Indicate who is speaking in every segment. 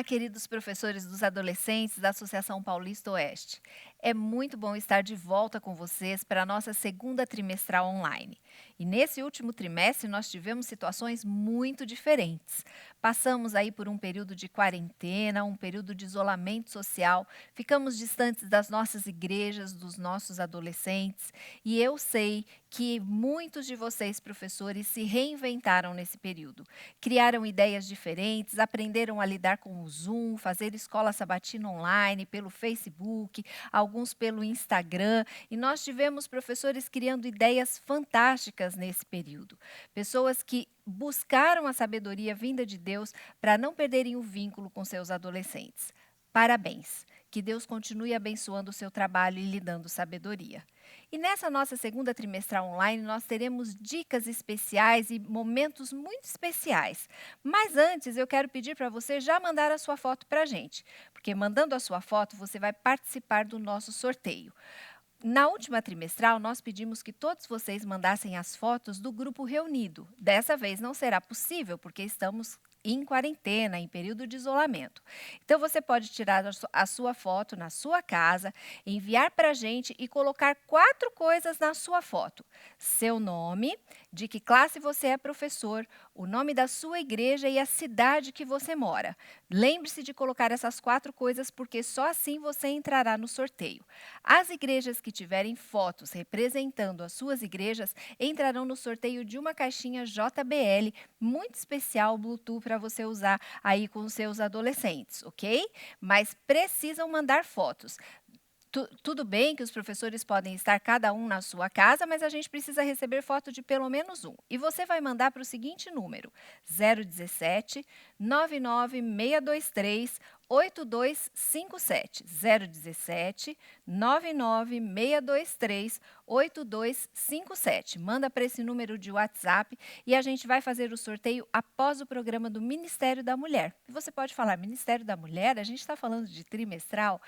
Speaker 1: queridos professores dos adolescentes da Associação Paulista Oeste. É muito bom estar de volta com vocês para a nossa segunda trimestral online. E nesse último trimestre nós tivemos situações muito diferentes. Passamos aí por um período de quarentena, um período de isolamento social, ficamos distantes das nossas igrejas, dos nossos adolescentes, e eu sei que muitos de vocês, professores, se reinventaram nesse período. Criaram ideias diferentes, aprenderam a lidar com o Zoom, fazer escola sabatina online, pelo Facebook, alguns pelo Instagram, e nós tivemos professores criando ideias fantásticas nesse período. Pessoas que buscaram a sabedoria vinda de Deus para não perderem o vínculo com seus adolescentes. Parabéns! Que Deus continue abençoando o seu trabalho e lhe dando sabedoria. E nessa nossa segunda trimestral online, nós teremos dicas especiais e momentos muito especiais. Mas antes, eu quero pedir para você já mandar a sua foto para a gente, porque mandando a sua foto, você vai participar do nosso sorteio. Na última trimestral, nós pedimos que todos vocês mandassem as fotos do grupo reunido. Dessa vez não será possível, porque estamos em quarentena, em período de isolamento. Então, você pode tirar a sua foto na sua casa, enviar para a gente e colocar 4 coisas na sua foto. Seu nome, de que classe você é professor, o nome da sua igreja e a cidade que você mora. Lembre-se de colocar essas 4 coisas, porque só assim você entrará no sorteio. As igrejas que tiverem fotos representando as suas igrejas entrarão no sorteio de uma caixinha JBL muito especial Bluetooth para você usar aí com os seus adolescentes, ok? Mas precisam mandar fotos. Tudo bem que os professores podem estar cada um na sua casa, mas a gente precisa receber foto de pelo menos um. E você vai mandar para o seguinte número: 017 99623 8257. 017 99623 8257. Manda para esse número de WhatsApp e a gente vai fazer o sorteio após o programa do Ministério da Mulher. E você pode falar, Ministério da Mulher? A gente está falando de trimestral?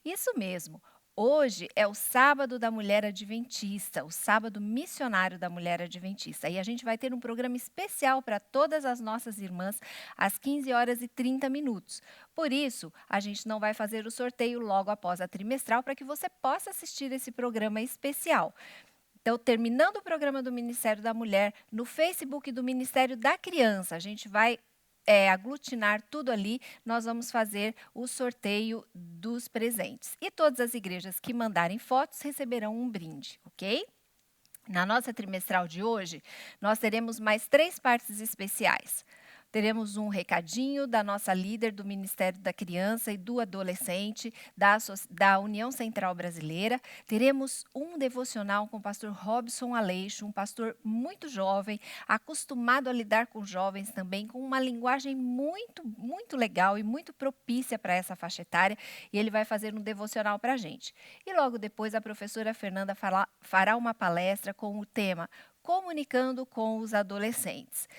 Speaker 1: Isso mesmo. Hoje é o Sábado da Mulher Adventista, o Sábado Missionário da Mulher Adventista. E a gente vai ter um programa especial para todas as nossas irmãs às 15h30. Por isso, a gente não vai fazer o sorteio logo após a trimestral para que você possa assistir esse programa especial. Então, terminando o programa do Ministério da Mulher, no Facebook do Ministério da Criança, a gente vai aglutinar tudo ali, nós vamos fazer o sorteio dos presentes. E todas as igrejas que mandarem fotos receberão um brinde, ok? Na nossa trimestral de hoje, nós teremos mais 3 partes especiais. Teremos um recadinho da nossa líder do Ministério da Criança e do Adolescente, da União Central Brasileira. Teremos um devocional com o pastor Robson Aleixo, um pastor muito jovem, acostumado a lidar com jovens também, com uma linguagem muito legal e muito propícia para essa faixa etária. E ele vai fazer um devocional para a gente. E logo depois a professora Fernanda fará uma palestra com o tema Comunicando com os Adolescentes.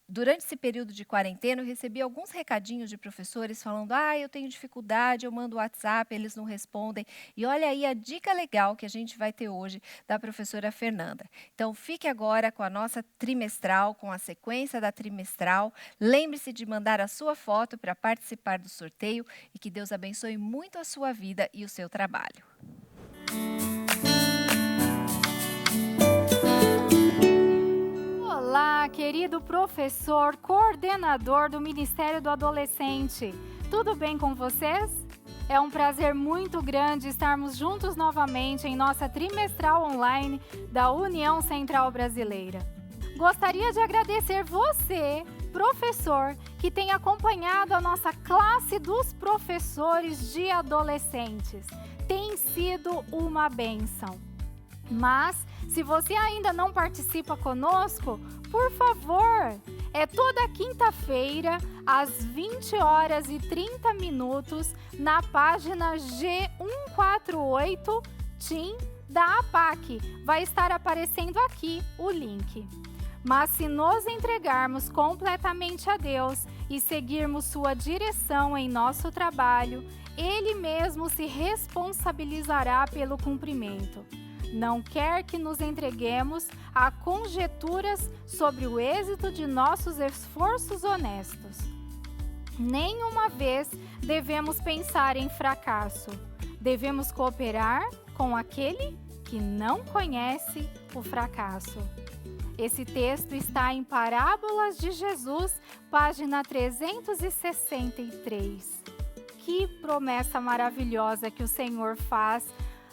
Speaker 1: Durante esse período de quarentena, eu recebi alguns recadinhos de professores falando: eu tenho dificuldade, eu mando WhatsApp, eles não respondem. E olha aí a dica legal que a gente vai ter hoje da professora Fernanda. Então, fique agora com a nossa trimestral, com a sequência da trimestral. Lembre-se de mandar a sua foto para participar do sorteio e que Deus abençoe muito a sua vida e o seu trabalho.
Speaker 2: Olá, querido professor, coordenador do Ministério do Adolescente. Tudo bem com vocês? É um prazer muito grande estarmos juntos novamente em nossa trimestral online da União Central Brasileira. Gostaria de agradecer você, professor, que tem acompanhado a nossa classe dos professores de adolescentes. Tem sido uma bênção. Mas, se você ainda não participa conosco, por favor, é toda quinta-feira, às 20h30, na página G148 Team da APAC. Vai estar aparecendo aqui o link. Mas se nos entregarmos completamente a Deus e seguirmos sua direção em nosso trabalho, Ele mesmo se responsabilizará pelo cumprimento. Não quer que nos entreguemos a conjecturas sobre o êxito de nossos esforços honestos. Nenhuma vez devemos pensar em fracasso. Devemos cooperar com aquele que não conhece o fracasso. Esse texto está em Parábolas de Jesus, página 363. Que promessa maravilhosa que o Senhor faz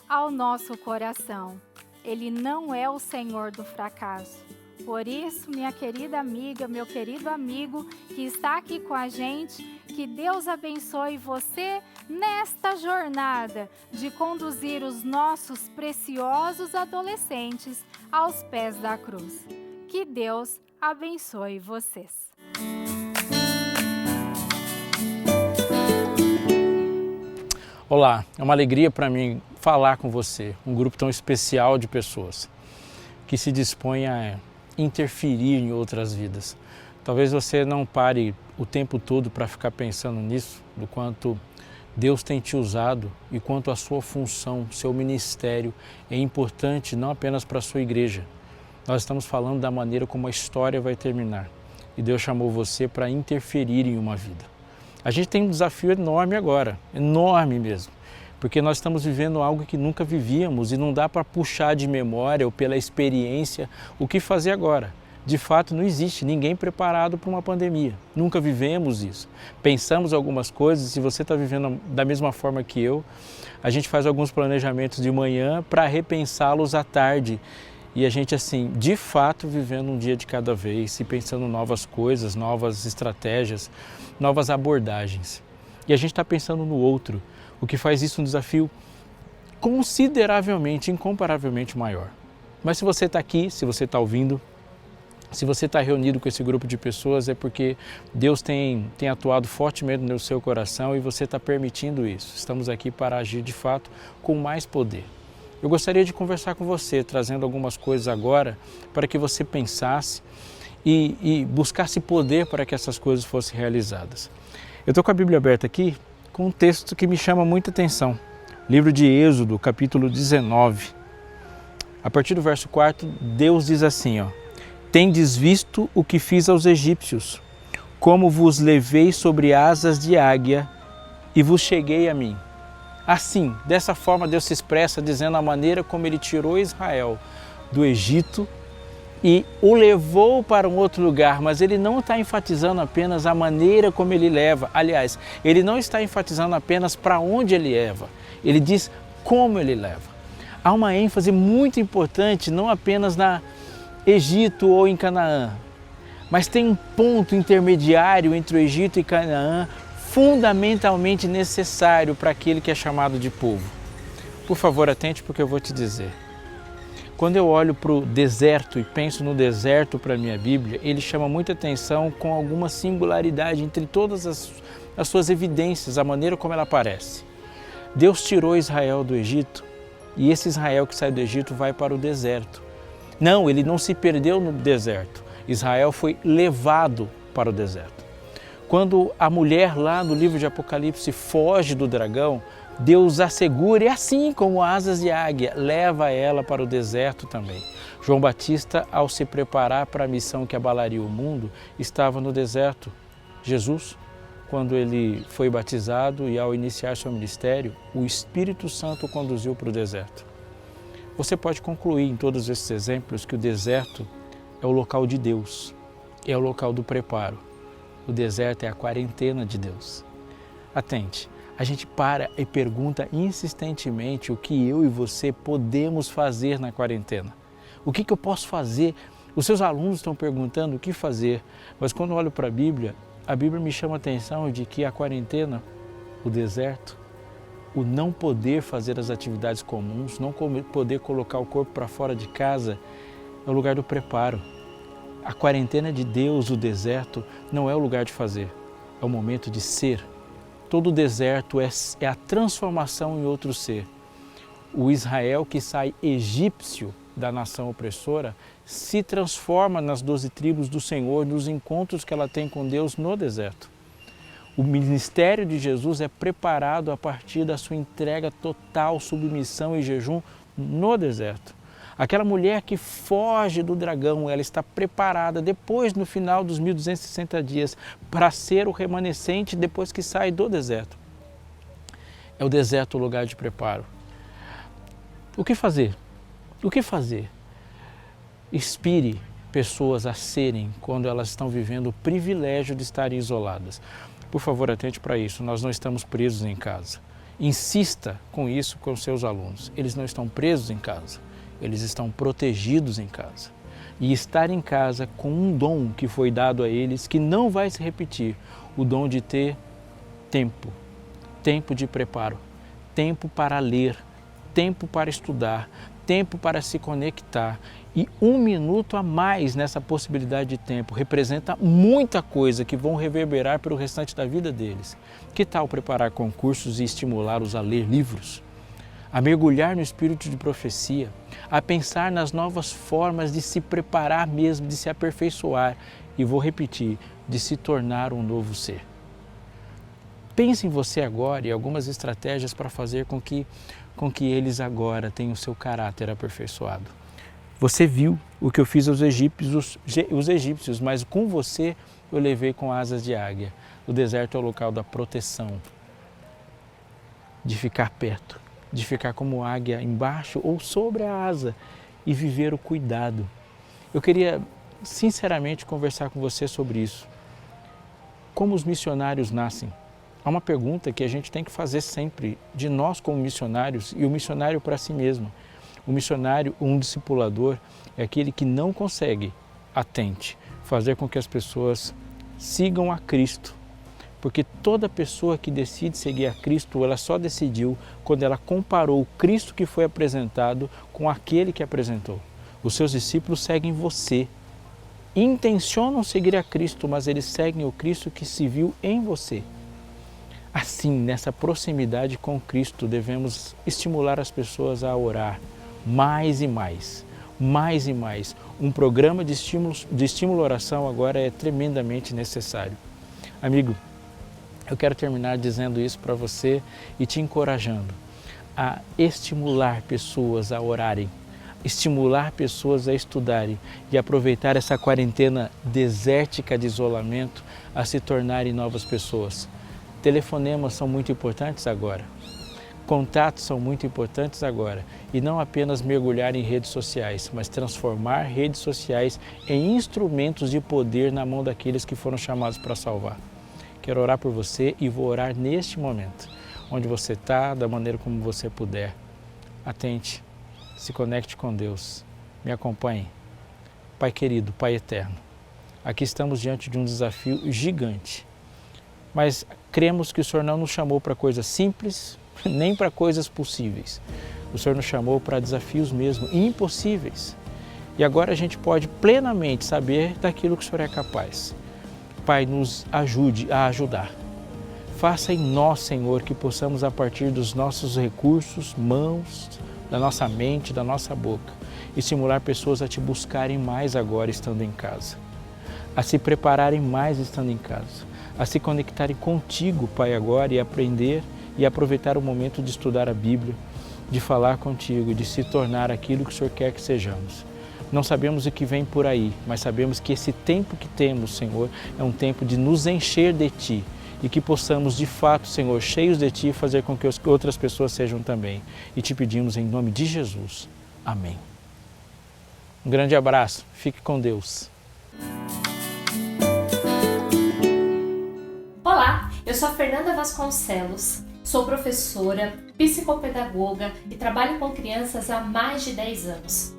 Speaker 2: ao nosso coração. Ele não é o Senhor do fracasso. Por isso, minha querida amiga, meu querido amigo que está aqui com a gente, que Deus abençoe você nesta jornada de conduzir os nossos preciosos adolescentes aos pés da cruz. Que Deus abençoe vocês.
Speaker 3: Olá, é uma alegria para mim falar com você, um grupo tão especial de pessoas que se dispõe a interferir em outras vidas. Talvez você não pare o tempo todo para ficar pensando nisso, do quanto Deus tem te usado e quanto a sua função, seu ministério é importante não apenas para a sua igreja. Nós estamos falando da maneira como a história vai terminar e Deus chamou você para interferir em uma vida. A gente tem um desafio enorme agora, enorme mesmo, porque nós estamos vivendo algo que nunca vivíamos e não dá para puxar de memória ou pela experiência o que fazer agora. De fato, não existe ninguém preparado para uma pandemia. Nunca vivemos isso. Pensamos algumas coisas, se você está vivendo da mesma forma que eu, a gente faz alguns planejamentos de manhã para repensá-los à tarde. E a gente, assim, de fato, vivendo um dia de cada vez e pensando novas coisas, novas estratégias, novas abordagens. E a gente está pensando no outro, o que faz isso um desafio consideravelmente, incomparavelmente maior. Mas se você está aqui, se você está ouvindo, se você está reunido com esse grupo de pessoas, é porque Deus tem atuado fortemente no seu coração e você está permitindo isso. Estamos aqui para agir de fato com mais poder. Eu gostaria de conversar com você, trazendo algumas coisas agora para que você pensasse e buscasse poder para que essas coisas fossem realizadas. Eu estou com a Bíblia aberta aqui com um texto que me chama muita atenção. Livro de Êxodo, capítulo 19. A partir do verso 4, Deus diz assim, Tendes visto o que fiz aos egípcios, como vos levei sobre asas de águia e vos cheguei a mim. Assim, dessa forma Deus se expressa dizendo a maneira como Ele tirou Israel do Egito e o levou para um outro lugar, mas Ele não está enfatizando apenas a maneira como Ele leva. Aliás, Ele não está enfatizando apenas para onde Ele leva, Ele diz como Ele leva. Há uma ênfase muito importante, não apenas na Egito ou em Canaã, mas tem um ponto intermediário entre o Egito e Canaã fundamentalmente necessário para aquele que é chamado de povo. Por favor, atente porque eu vou te dizer. Quando eu olho para o deserto e penso no deserto para a minha Bíblia, ele chama muita atenção com alguma singularidade entre todas as suas evidências, a maneira como ela aparece. Deus tirou Israel do Egito e esse Israel que sai do Egito vai para o deserto. Não, ele não se perdeu no deserto. Israel foi levado para o deserto. Quando a mulher lá no livro de Apocalipse foge do dragão, Deus assegura, e assim como asas de águia, leva ela para o deserto também. João Batista, ao se preparar para a missão que abalaria o mundo, estava no deserto. Jesus, quando ele foi batizado e ao iniciar seu ministério, o Espírito Santo o conduziu para o deserto. Você pode concluir em todos esses exemplos que o deserto é o local de Deus, é o local do preparo. O deserto é a quarentena de Deus. Atente, a gente para e pergunta insistentemente o que eu e você podemos fazer na quarentena. O que eu posso fazer? Os seus alunos estão perguntando o que fazer, mas quando eu olho para a Bíblia me chama a atenção de que a quarentena, o deserto, o não poder fazer as atividades comuns, não poder colocar o corpo para fora de casa, é o lugar do preparo. A quarentena de Deus, o deserto, não é o lugar de fazer, é o momento de ser. Todo o deserto é a transformação em outro ser. O Israel que sai egípcio da nação opressora se transforma nas 12 tribos do Senhor, nos encontros que ela tem com Deus no deserto. O ministério de Jesus é preparado a partir da sua entrega total, submissão e jejum no deserto. Aquela mulher que foge do dragão, ela está preparada depois, no final dos 1260 dias, para ser o remanescente depois que sai do deserto. É o deserto o lugar de preparo. O que fazer? O que fazer? Inspire pessoas a serem quando elas estão vivendo o privilégio de estarem isoladas. Por favor, atente para isso, nós não estamos presos em casa. Insista com isso com os seus alunos. Eles não estão presos em casa, eles estão protegidos em casa. E estar em casa com um dom que foi dado a eles, que não vai se repetir, o dom de ter tempo, tempo de preparo, tempo para ler, tempo para estudar, tempo para se conectar. E 1 minuto a mais nessa possibilidade de tempo representa muita coisa que vão reverberar pelo restante da vida deles. Que tal preparar concursos e estimulá-los a ler livros? A mergulhar no espírito de profecia, a pensar nas novas formas de se preparar mesmo, de se aperfeiçoar e, vou repetir, de se tornar um novo ser. Pense em você agora e algumas estratégias para fazer com que eles agora tenham o seu caráter aperfeiçoado. Você viu o que eu fiz aos egípcios, mas com você eu levei com asas de águia. O deserto é o local da proteção, de ficar perto, de ficar como águia embaixo ou sobre a asa e viver o cuidado. Eu queria sinceramente conversar com você sobre isso. Como os missionários nascem? Há uma pergunta que a gente tem que fazer sempre, de nós como missionários e o missionário para si mesmo. O missionário, um discipulador, é aquele que não consegue, atente, fazer com que as pessoas sigam a Cristo. Porque toda pessoa que decide seguir a Cristo, ela só decidiu quando ela comparou o Cristo que foi apresentado com aquele que apresentou. Os seus discípulos seguem você. Intencionam seguir a Cristo, mas eles seguem o Cristo que se viu em você. Assim, nessa proximidade com Cristo, devemos estimular as pessoas a orar mais e mais, mais e mais. Um programa de estímulo à oração agora é tremendamente necessário. Amigo, eu quero terminar dizendo isso para você e te encorajando a estimular pessoas a orarem, estimular pessoas a estudarem e aproveitar essa quarentena desértica de isolamento a se tornarem novas pessoas. Telefonemas são muito importantes agora. Contatos são muito importantes agora. E não apenas mergulhar em redes sociais, mas transformar redes sociais em instrumentos de poder na mão daqueles que foram chamados para salvar. Quero orar por você e vou orar neste momento, onde você está, da maneira como você puder. Atente, se conecte com Deus, me acompanhe. Pai querido, Pai eterno, aqui estamos diante de um desafio gigante. Mas cremos que o Senhor não nos chamou para coisas simples, nem para coisas possíveis. O Senhor nos chamou para desafios mesmo, impossíveis. E agora a gente pode plenamente saber daquilo que o Senhor é capaz. Pai, nos ajude a ajudar. Faça em nós, Senhor, que possamos, a partir dos nossos recursos, mãos, da nossa mente, da nossa boca, estimular pessoas a te buscarem mais agora estando em casa, a se prepararem mais estando em casa, a se conectarem contigo, Pai, agora e aprender e aproveitar o momento de estudar a Bíblia, de falar contigo, de se tornar aquilo que o Senhor quer que sejamos. Não sabemos o que vem por aí, mas sabemos que esse tempo que temos, Senhor, é um tempo de nos encher de Ti e que possamos, de fato, Senhor, cheios de Ti, fazer com que outras pessoas sejam também. E te pedimos em nome de Jesus. Amém. Um grande abraço. Fique com Deus.
Speaker 4: Olá, eu sou a Fernanda Vasconcelos, sou professora, psicopedagoga e trabalho com crianças há mais de 10 anos.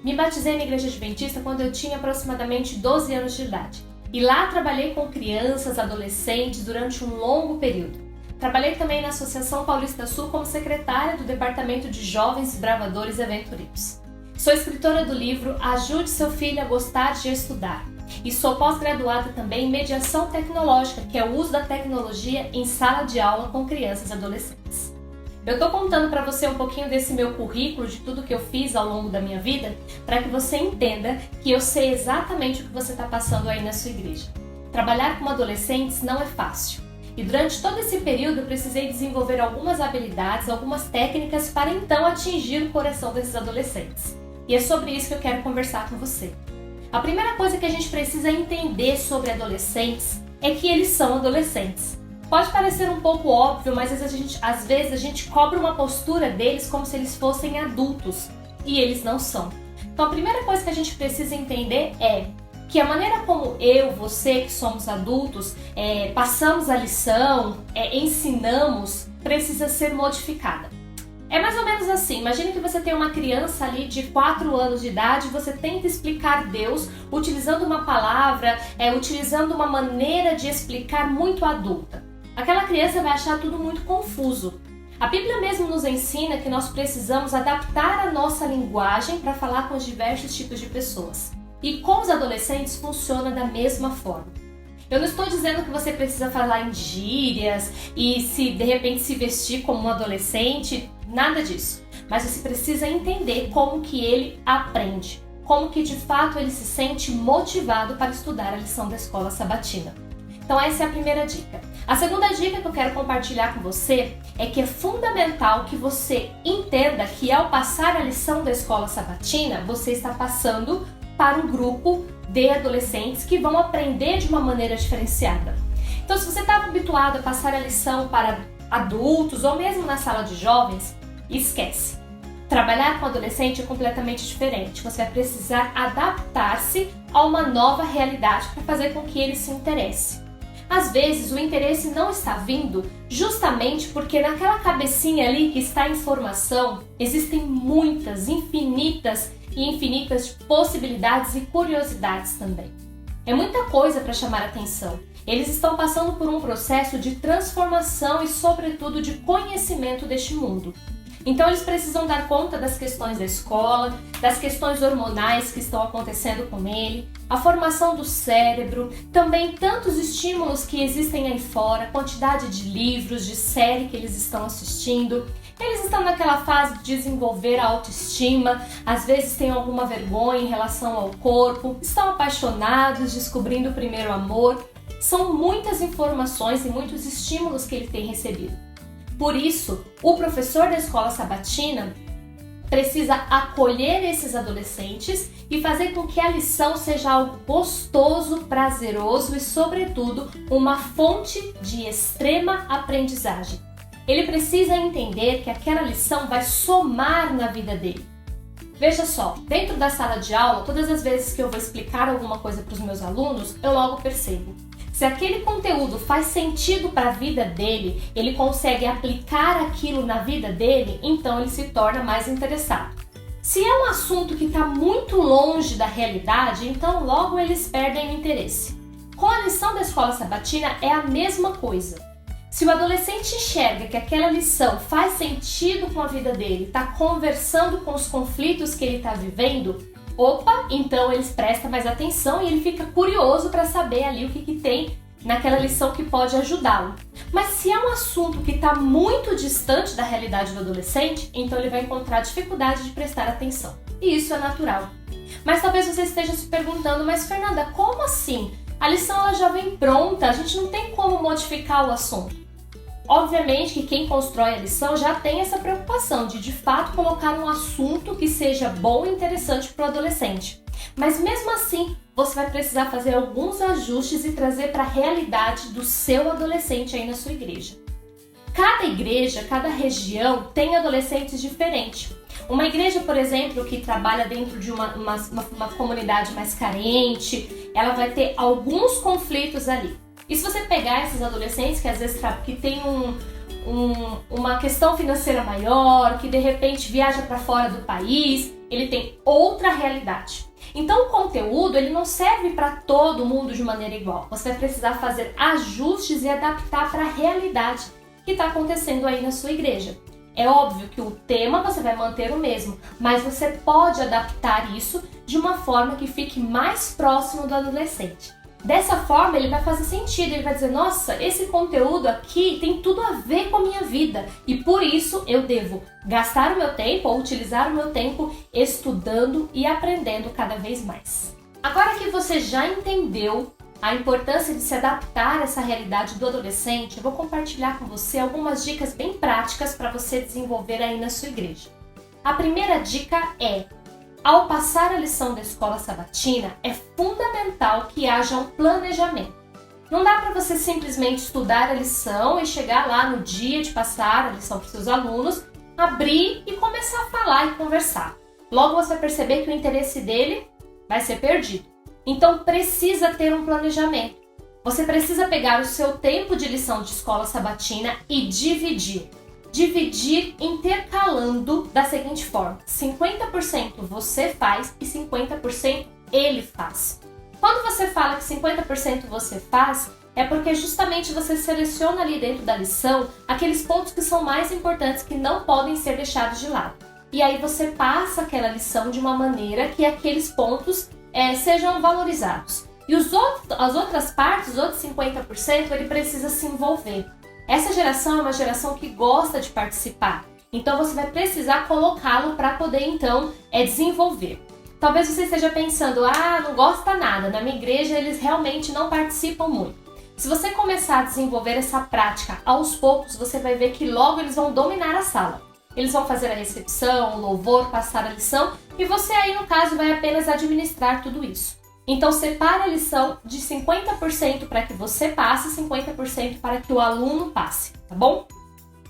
Speaker 4: Me batizei na Igreja Adventista quando eu tinha aproximadamente 12 anos de idade. E lá trabalhei com crianças, adolescentes durante um longo período. Trabalhei também na Associação Paulista Sul como secretária do Departamento de Jovens Bravadores e Aventureiros. Sou escritora do livro Ajude Seu Filho a Gostar de Estudar. E sou pós-graduada também em Mediação Tecnológica, que é o uso da tecnologia em sala de aula com crianças e adolescentes. Eu estou contando para você um pouquinho desse meu currículo, de tudo que eu fiz ao longo da minha vida, para que você entenda que eu sei exatamente o que você está passando aí na sua igreja. Trabalhar com adolescentes não é fácil. E durante todo esse período eu precisei desenvolver algumas habilidades, algumas técnicas para então atingir o coração desses adolescentes. E é sobre isso que eu quero conversar com você. A primeira coisa que a gente precisa entender sobre adolescentes é que eles são adolescentes. Pode parecer um pouco óbvio, mas às vezes a gente cobra uma postura deles como se eles fossem adultos, e eles não são. Então a primeira coisa que a gente precisa entender é que a maneira como eu, você que somos adultos, passamos a lição, ensinamos, precisa ser modificada. É mais ou menos assim, imagine que você tem uma criança ali de 4 anos de idade e você tenta explicar Deus utilizando uma palavra, utilizando uma maneira de explicar muito adulta. Aquela criança vai achar tudo muito confuso. A Bíblia mesmo nos ensina que nós precisamos adaptar a nossa linguagem para falar com os diversos tipos de pessoas. E com os adolescentes funciona da mesma forma. Eu não estou dizendo que você precisa falar em gírias e de repente se vestir como um adolescente, nada disso. Mas você precisa entender como que ele aprende, como que de fato ele se sente motivado para estudar a lição da escola sabatina. Então essa é a primeira dica. A segunda dica que eu quero compartilhar com você é que é fundamental que você entenda que ao passar a lição da escola sabatina, você está passando para um grupo de adolescentes que vão aprender de uma maneira diferenciada. Então, se você estava habituado a passar a lição para adultos ou mesmo na sala de jovens, esquece. Trabalhar com adolescente é completamente diferente. Você vai precisar adaptar-se a uma nova realidade para fazer com que ele se interesse. Às vezes, o interesse não está vindo justamente porque naquela cabecinha ali que está a informação, existem muitas, infinitas possibilidades e curiosidades também. É muita coisa para chamar a atenção. Eles estão passando por um processo de transformação e, sobretudo, de conhecimento deste mundo. Então, eles precisam dar conta das questões da escola, das questões hormonais que estão acontecendo com ele, a formação do cérebro, também tantos estímulos que existem aí fora, quantidade de livros, de série que eles estão assistindo. Eles estão naquela fase de desenvolver a autoestima, às vezes têm alguma vergonha em relação ao corpo, estão apaixonados, descobrindo o primeiro amor. São muitas informações e muitos estímulos que ele tem recebido. Por isso, o professor da escola sabatina precisa acolher esses adolescentes e fazer com que a lição seja algo gostoso, prazeroso e, sobretudo, uma fonte de extrema aprendizagem. Ele precisa entender que aquela lição vai somar na vida dele. Veja só, dentro da sala de aula, todas as vezes que eu vou explicar alguma coisa para os meus alunos, eu logo percebo. Se aquele conteúdo faz sentido para a vida dele, ele consegue aplicar aquilo na vida dele, então ele se torna mais interessado. Se é um assunto que está muito longe da realidade, então logo eles perdem o interesse. Com a lição da escola sabatina é a mesma coisa. Se o adolescente enxerga que aquela lição faz sentido com a vida dele, está conversando com os conflitos que ele está vivendo, então ele presta mais atenção e ele fica curioso para saber ali o que tem naquela lição que pode ajudá-lo. Mas se é um assunto que está muito distante da realidade do adolescente, então ele vai encontrar dificuldade de prestar atenção. E isso é natural. Mas talvez você esteja se perguntando, mas Fernanda, como assim? A lição ela já vem pronta, a gente não tem como modificar o assunto. Obviamente que quem constrói a lição já tem essa preocupação de fato colocar um assunto que seja bom e interessante para o adolescente. Mas mesmo assim, você vai precisar fazer alguns ajustes e trazer para a realidade do seu adolescente aí na sua igreja. Cada igreja, cada região tem adolescentes diferentes. Uma igreja, por exemplo, que trabalha dentro de uma comunidade mais carente, ela vai ter alguns conflitos ali. E se você pegar esses adolescentes que às vezes que tem uma questão financeira maior, que de repente viaja para fora do país, ele tem outra realidade. Então o conteúdo ele não serve para todo mundo de maneira igual. Você vai precisar fazer ajustes e adaptar para a realidade que está acontecendo aí na sua igreja. É óbvio que o tema você vai manter o mesmo, mas você pode adaptar isso de uma forma que fique mais próximo do adolescente. Dessa forma ele vai fazer sentido, ele vai dizer, nossa, esse conteúdo aqui tem tudo a ver com a minha vida e por isso eu devo gastar o meu tempo ou utilizar o meu tempo estudando e aprendendo cada vez mais. Agora que você já entendeu a importância de se adaptar a essa realidade do adolescente, eu vou compartilhar com você algumas dicas bem práticas para você desenvolver aí na sua igreja. A primeira dica é: ao passar a lição da escola sabatina, é fundamental que haja um planejamento. Não dá para você simplesmente estudar a lição e chegar lá no dia de passar a lição para os seus alunos, abrir e começar a falar e conversar. Logo você vai perceber que o interesse dele vai ser perdido. Então precisa ter um planejamento. Você precisa pegar o seu tempo de lição de escola sabatina e dividir. Dividir intercalando da seguinte forma: 50% você faz e 50% ele faz. Quando você fala que 50% você faz, é porque justamente você seleciona ali dentro da lição aqueles pontos que são mais importantes, que não podem ser deixados de lado. E aí você passa aquela lição de uma maneira que aqueles pontos sejam valorizados. E as outras partes, os outros 50%, ele precisa se envolver. Essa geração é uma geração que gosta de participar. Então você vai precisar colocá-lo para poder então desenvolver. Talvez você esteja pensando, não gosta nada, na minha igreja eles realmente não participam muito. Se você começar a desenvolver essa prática aos poucos, você vai ver que logo eles vão dominar a sala. Eles vão fazer a recepção, o louvor, passar a lição, e você aí no caso vai apenas administrar tudo isso. Então separe a lição de 50% para que você passe, 50% para que o aluno passe, tá bom?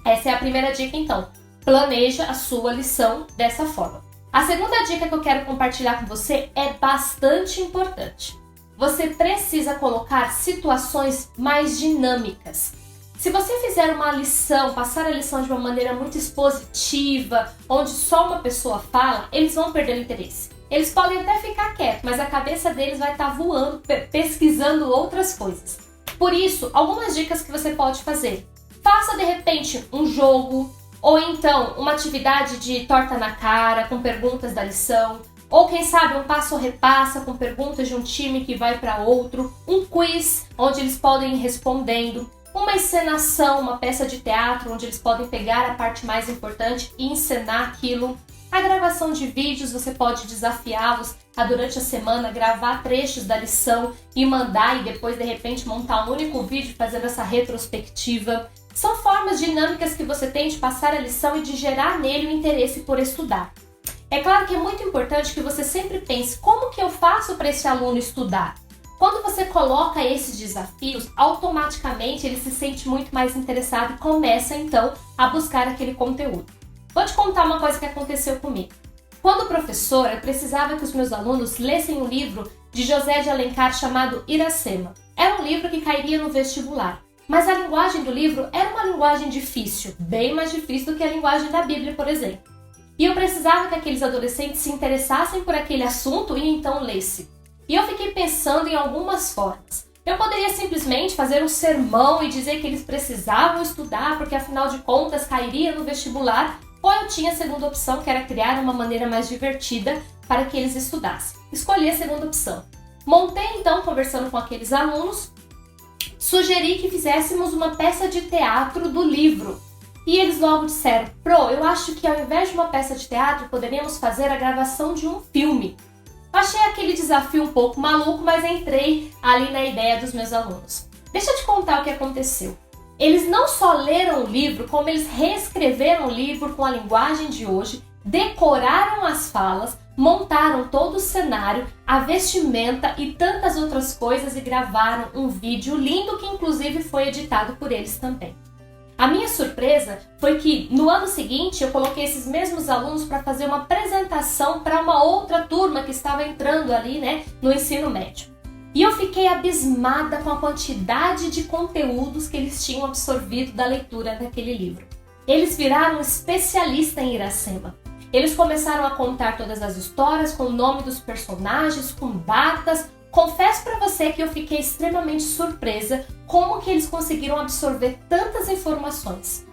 Speaker 4: Essa é a primeira dica então. Planeja a sua lição dessa forma. A segunda dica que eu quero compartilhar com você é bastante importante. Você precisa colocar situações mais dinâmicas. Se você fizer uma lição, passar a lição de uma maneira muito expositiva, onde só uma pessoa fala, eles vão perder o interesse. Eles podem até ficar quietos, mas a cabeça deles vai estar voando, pesquisando outras coisas. Por isso, algumas dicas que você pode fazer. Faça de repente um jogo, ou então uma atividade de torta na cara, com perguntas da lição, ou quem sabe um passo ou repassa com perguntas de um time que vai para outro, um quiz onde eles podem ir respondendo, uma encenação, uma peça de teatro onde eles podem pegar a parte mais importante e encenar aquilo. A gravação de vídeos, você pode desafiá-los a durante a semana gravar trechos da lição e mandar, e depois de repente montar um único vídeo fazendo essa retrospectiva. São formas dinâmicas que você tem de passar a lição e de gerar nele o interesse por estudar. É claro que é muito importante que você sempre pense como que eu faço para esse aluno estudar. Quando você coloca esses desafios, automaticamente ele se sente muito mais interessado e começa então a buscar aquele conteúdo. Vou te contar uma coisa que aconteceu comigo. Quando professora, eu precisava que os meus alunos lessem um livro de José de Alencar chamado Iracema. Era um livro que cairia no vestibular, mas a linguagem do livro era uma linguagem difícil, bem mais difícil do que a linguagem da Bíblia, por exemplo. E eu precisava que aqueles adolescentes se interessassem por aquele assunto e então lessem. E eu fiquei pensando em algumas formas. Eu poderia simplesmente fazer um sermão e dizer que eles precisavam estudar porque afinal de contas cairia no vestibular, ou eu tinha a segunda opção, que era criar uma maneira mais divertida para que eles estudassem. Escolhi a segunda opção. Montei então, conversando com aqueles alunos, sugeri que fizéssemos uma peça de teatro do livro. E eles logo disseram, eu acho que ao invés de uma peça de teatro, poderíamos fazer a gravação de um filme. Achei aquele desafio um pouco maluco, mas entrei ali na ideia dos meus alunos. Deixa eu te contar o que aconteceu. Eles não só leram o livro, como eles reescreveram o livro com a linguagem de hoje, decoraram as falas, montaram todo o cenário, a vestimenta e tantas outras coisas e gravaram um vídeo lindo que inclusive foi editado por eles também. A minha surpresa foi que no ano seguinte eu coloquei esses mesmos alunos para fazer uma apresentação para uma outra turma que estava entrando ali, no ensino médio. E eu fiquei abismada com a quantidade de conteúdos que eles tinham absorvido da leitura daquele livro. Eles viraram especialistas em Iracema. Eles começaram a contar todas as histórias com o nome dos personagens, com datas. Confesso para você que eu fiquei extremamente surpresa como que eles conseguiram absorver tantas informações.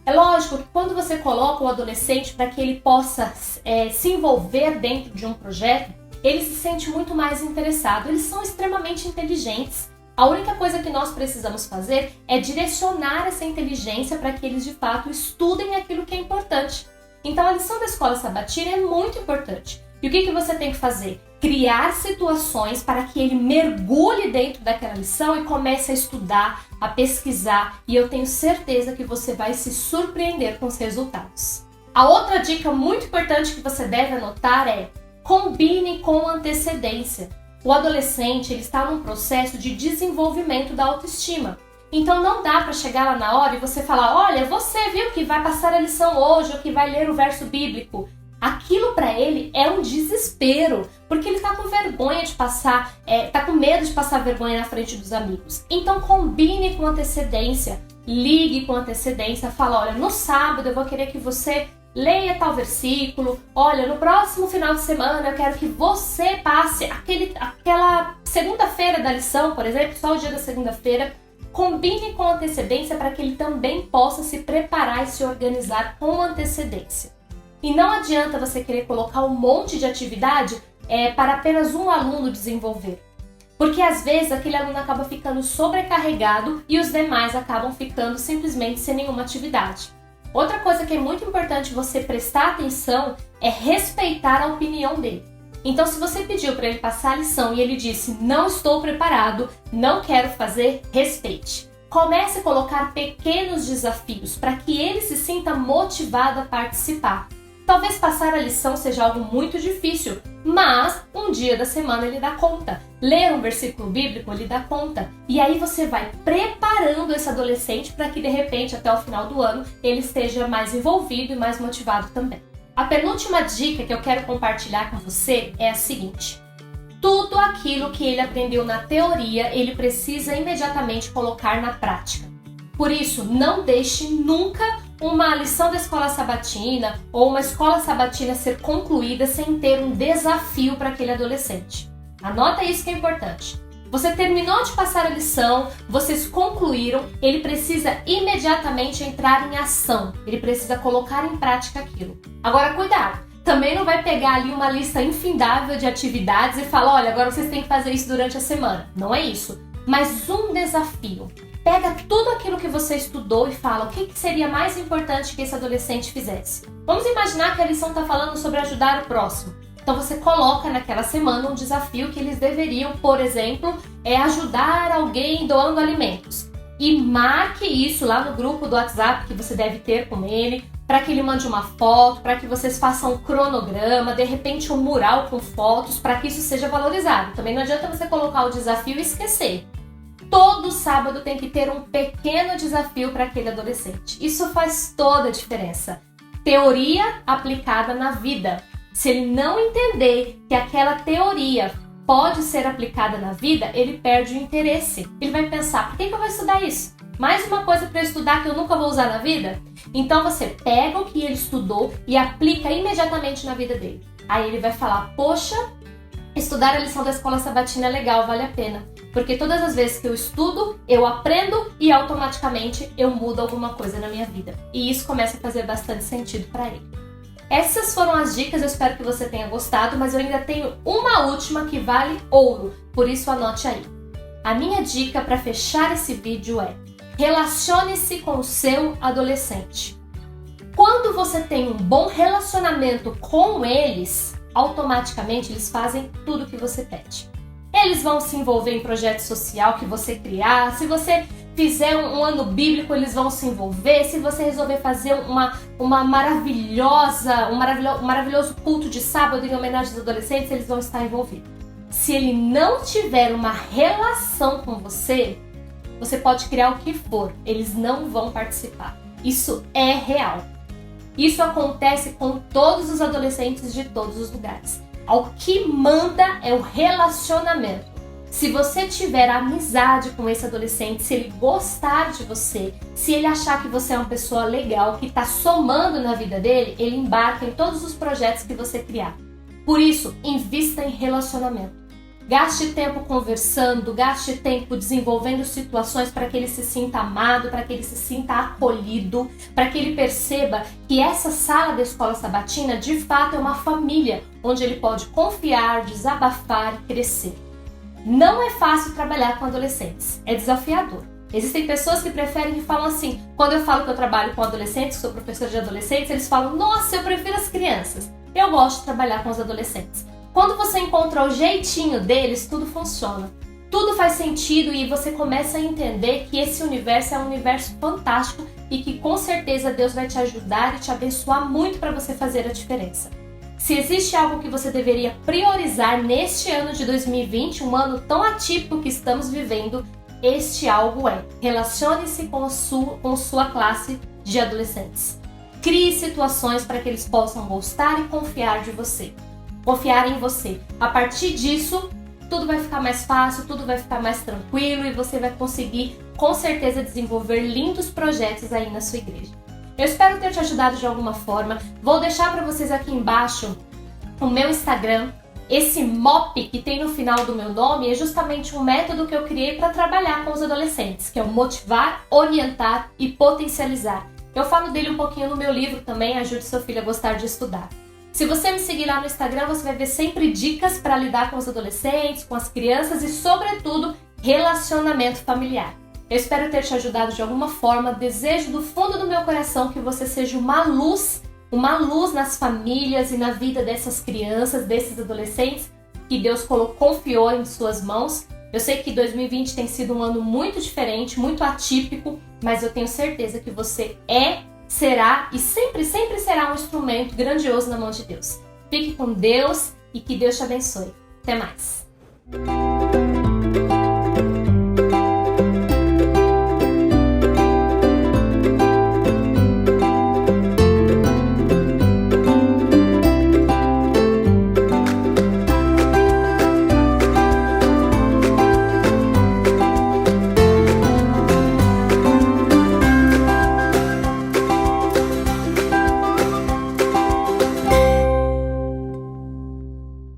Speaker 4: É lógico que quando você coloca o adolescente para que ele possa se envolver dentro de um projeto, ele se sente muito mais interessado. Eles são extremamente inteligentes. A única coisa que nós precisamos fazer é direcionar essa inteligência para que eles de fato estudem aquilo que é importante. Então a lição da escola sabatina é muito importante. E o que você tem que fazer? Criar situações para que ele mergulhe dentro daquela lição e comece a estudar, a pesquisar, e eu tenho certeza que você vai se surpreender com os resultados. A outra dica muito importante que você deve anotar é: Combine com antecedência. O adolescente ele está num processo de desenvolvimento da autoestima. Então não dá para chegar lá na hora e você falar, olha, você viu que vai passar a lição hoje ou que vai ler o verso bíblico. Aquilo para ele é um desespero, porque ele tá com vergonha de passar, tá com medo de passar vergonha na frente dos amigos. Então combine com antecedência, ligue com antecedência, fala, olha, no sábado eu vou querer que você leia tal versículo, olha, no próximo final de semana eu quero que você passe aquela segunda-feira da lição, por exemplo, só o dia da segunda-feira. Combine com antecedência para que ele também possa se preparar e se organizar com antecedência. E não adianta você querer colocar um monte de atividade para apenas um aluno desenvolver. Porque às vezes aquele aluno acaba ficando sobrecarregado e os demais acabam ficando simplesmente sem nenhuma atividade. Outra coisa que é muito importante você prestar atenção é respeitar a opinião dele. Então, se você pediu para ele passar a lição e ele disse, não estou preparado, não quero fazer, respeite. Comece a colocar pequenos desafios para que ele se sinta motivado a participar. Talvez passar a lição seja algo muito difícil, mas um dia da semana ele dá conta. Ler um versículo bíblico ele dá conta. E aí você vai preparando esse adolescente para que de repente até o final do ano ele esteja mais envolvido e mais motivado também. A penúltima dica que eu quero compartilhar com você é a seguinte. Tudo aquilo que ele aprendeu na teoria, ele precisa imediatamente colocar na prática. Por isso, não deixe nunca uma lição da escola sabatina ou uma escola sabatina ser concluída sem ter um desafio para aquele adolescente. Anota isso que é importante. Você terminou de passar a lição, vocês concluíram, ele precisa imediatamente entrar em ação, ele precisa colocar em prática aquilo. Agora, cuidado, também não vai pegar ali uma lista infindável de atividades e falar, olha, agora vocês têm que fazer isso durante a semana. Não é isso, mas um desafio. Pega tudo aquilo que você estudou e fala o que seria mais importante que esse adolescente fizesse. Vamos imaginar que a lição está falando sobre ajudar o próximo. Então você coloca naquela semana um desafio que eles deveriam, por exemplo, ajudar alguém doando alimentos. E marque isso lá no grupo do WhatsApp que você deve ter com ele, para que ele mande uma foto, para que vocês façam um cronograma, de repente um mural com fotos, para que isso seja valorizado. Também não adianta você colocar o desafio e esquecer. Todo sábado tem que ter um pequeno desafio para aquele adolescente. Isso faz toda a diferença. Teoria aplicada na vida. Se ele não entender que aquela teoria pode ser aplicada na vida, ele perde o interesse. Ele vai pensar, por que eu vou estudar isso? Mais uma coisa para eu estudar que eu nunca vou usar na vida? Então você pega o que ele estudou e aplica imediatamente na vida dele. Aí ele vai falar, poxa, estudar a lição da escola sabatina é legal, vale a pena. Porque todas as vezes que eu estudo, eu aprendo e automaticamente eu mudo alguma coisa na minha vida. E isso começa a fazer bastante sentido para ele. Essas foram as dicas, eu espero que você tenha gostado, mas eu ainda tenho uma última que vale ouro, por isso anote aí. A minha dica para fechar esse vídeo é: relacione-se com o seu adolescente. Quando você tem um bom relacionamento com eles, automaticamente eles fazem tudo o que você pede. Eles vão se envolver em projeto social que você criar, se você fizer um ano bíblico, eles vão se envolver, se você resolver fazer um maravilhoso culto de sábado em homenagem aos adolescentes, eles vão estar envolvidos. Se ele não tiver uma relação com você, você pode criar o que for, eles não vão participar. Isso é real. Isso acontece com todos os adolescentes de todos os lugares. O que manda é o relacionamento. Se você tiver amizade com esse adolescente, se ele gostar de você, se ele achar que você é uma pessoa legal, que está somando na vida dele, ele embarca em todos os projetos que você criar. Por isso, invista em relacionamento. Gaste tempo conversando, gaste tempo desenvolvendo situações para que ele se sinta amado, para que ele se sinta acolhido, para que ele perceba que essa sala da escola sabatina de fato é uma família, onde ele pode confiar, desabafar e crescer. Não é fácil trabalhar com adolescentes, é desafiador. Existem pessoas que preferem e falam assim, quando eu falo que eu trabalho com adolescentes, sou professora de adolescentes, eles falam, nossa, eu prefiro as crianças. Eu gosto de trabalhar com os adolescentes. Quando você encontra o jeitinho deles, tudo funciona. Tudo faz sentido e você começa a entender que esse universo é um universo fantástico e que com certeza Deus vai te ajudar e te abençoar muito para você fazer a diferença. Se existe algo que você deveria priorizar neste ano de 2020, um ano tão atípico que estamos vivendo, este algo é: relacione-se com sua classe de adolescentes. Crie situações para que eles possam gostar e confiar de você. Confiar em você. A partir disso, tudo vai ficar mais fácil, tudo vai ficar mais tranquilo e você vai conseguir, com certeza, desenvolver lindos projetos aí na sua igreja. Eu espero ter te ajudado de alguma forma. Vou deixar para vocês aqui embaixo o meu Instagram. Esse MOP que tem no final do meu nome é justamente um método que eu criei para trabalhar com os adolescentes, que é o motivar, orientar e potencializar. Eu falo dele um pouquinho no meu livro também, Ajude Seu Filho a Gostar de Estudar. Se você me seguir lá no Instagram, você vai ver sempre dicas para lidar com os adolescentes, com as crianças e, sobretudo, relacionamento familiar. Eu espero ter te ajudado de alguma forma. Desejo do fundo do meu coração que você seja uma luz nas famílias e na vida dessas crianças, desses adolescentes que Deus confiou em suas mãos. Eu sei que 2020 tem sido um ano muito diferente, muito atípico, mas eu tenho certeza que você será e sempre será um instrumento grandioso na mão de Deus. Fique com Deus e que Deus te abençoe. Até mais!